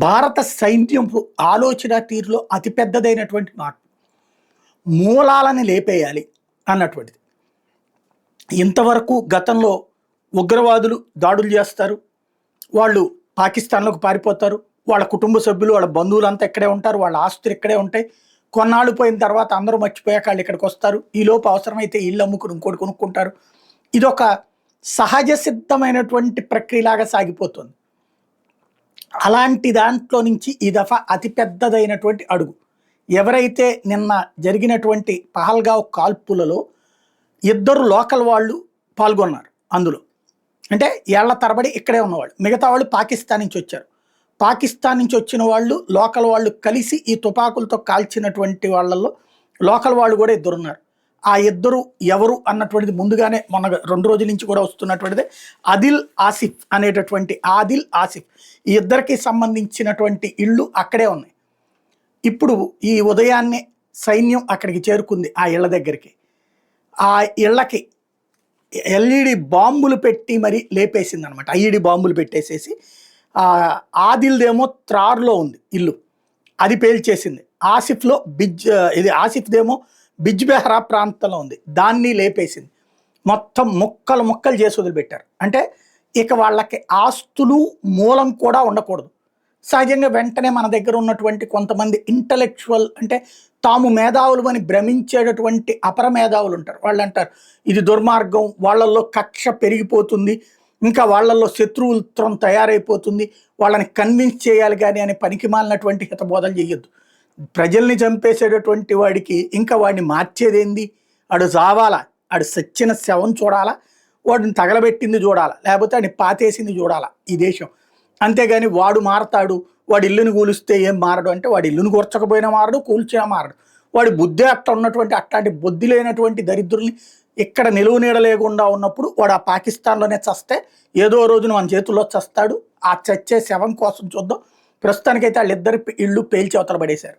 భారత సైన్యపు ఆలోచన తీరులో అతిపెద్దదైనటువంటి మార్పు. మూలాలని లేపేయాలి అన్నటువంటిది. ఇంతవరకు గతంలో ఉగ్రవాదులు దాడులు చేస్తారు. వాళ్ళు పాకిస్తాన్‌లోకి పారిపోతారు. వాళ్ళ కుటుంబ సభ్యులు, వాళ్ళ బంధువులంతా ఇక్కడే ఉంటారు. వాళ్ళ ఆస్తులు ఇక్కడే ఉంటాయి. కొన్నాళ్ళు పోయిన తర్వాత అందరూ మర్చిపోయాక ఆళ్ళు ఇక్కడికొస్తారు. ఈలోపు అవసరమైతే ఇల్లు అమ్ముకుని ఇంకోటి కొనుక్కుంటారు. ఇదొక సహజ సిద్ధమైనటువంటి ప్రక్రియలాగా సాగిపోతుంది. అలాంటి దాంట్లో నుంచి ఈ దఫా అతి పెద్దదైనటువంటి అడుగు. ఎవరైతే నిన్న జరిగినటువంటి పహల్గావ్ కాల్పులలో ఇద్దరు లోకల్ వాళ్ళు పాల్గొన్నారు అందులో. అంటే ఏళ్ల తరబడి ఇక్కడే ఉన్నవాళ్ళు. మిగతా వాళ్ళు పాకిస్తాన్ నుంచి వచ్చారు. పాకిస్తాన్ నుంచి వచ్చిన వాళ్ళు, లోకల్ వాళ్ళు కలిసి ఈ తుపాకులతో కాల్చినటువంటి వాళ్ళల్లో లోకల్ వాళ్ళు కూడా ఇద్దరున్నారు. ఆ ఇద్దరు ఎవరు అన్నటువంటిది ముందుగానే మొన్న 2 రోజుల నుంచి కూడా వస్తున్నటువంటిదే. ఆదిల్ ఆసిఫ్ ఈ ఇద్దరికి సంబంధించినటువంటి ఇళ్ళు అక్కడే ఉన్నాయి. ఇప్పుడు ఈ ఉదయాన్నే సైన్యం అక్కడికి చేరుకుంది ఆ ఇళ్ల దగ్గరికి. ఆ ఇళ్ళకి ఎల్ఈడి బాంబులు పెట్టి మరి లేపేసింది అనమాట. ఐఈడి బాంబులు పెట్టేసేసి ఆదిల్దేమో త్రార్లో ఉంది ఇల్లు, అది పేల్చేసింది. ఆసిఫ్దేమో బిజ్ బెహ్రా ప్రాంతంలో ఉంది, దాన్ని లేపేసింది. మొత్తం ముక్కలు ముక్కలు చేసి వదిలిపెట్టారు. అంటే ఇక వాళ్ళకి ఆస్తులు మూలం కూడా ఉండకూడదు. సహజంగా వెంటనే మన దగ్గర ఉన్నటువంటి కొంతమంది ఇంటలెక్చువల్, అంటే తాము మేధావులు అని భ్రమించేటటువంటి అపర మేధావులు ఉంటారు. వాళ్ళు అంటారు ఇది దుర్మార్గం, వాళ్ళల్లో కక్ష పెరిగిపోతుంది, ఇంకా వాళ్ళల్లో శత్రువుత్వం తయారైపోతుంది, వాళ్ళని కన్విన్స్ చేయాలి కానీ అని పనికిమాలినటువంటి హితబోధలు చేయొద్దు. ప్రజల్ని చంపేసేటటువంటి వాడికి ఇంకా వాడిని మార్చేదేంది? వాడు చావాలా, వాడు సచ్చిన శవం చూడాలా, వాడిని తగలబెట్టింది చూడాలా, లేకపోతే వాడిని పాతేసింది చూడాలా ఈ దేశం. అంతేగాని వాడు మారతాడు, వాడి ఇల్లుని కూలిస్తే ఏం మారడు అంటే వాడి ఇల్లుని కూర్చకపోయినా మారడు, కూల్చినా మారడు. వాడి బుద్ధి అట్ట ఉన్నటువంటి అట్లాంటి బుద్ధి లేనటువంటి దరిద్రుల్ని ఇక్కడ నిలువ నీడ లేకుండా ఉన్నప్పుడు వాడు ఆ పాకిస్తాన్లోనే చస్తే ఏదో రోజున మన చేతుల్లో చస్తాడు. ఆ చచ్చే శవం కోసం చూద్దాం. ప్రస్తుతానికైతే వాళ్ళిద్దరి ఇళ్ళు పేల్చి అవతల పడేశారు.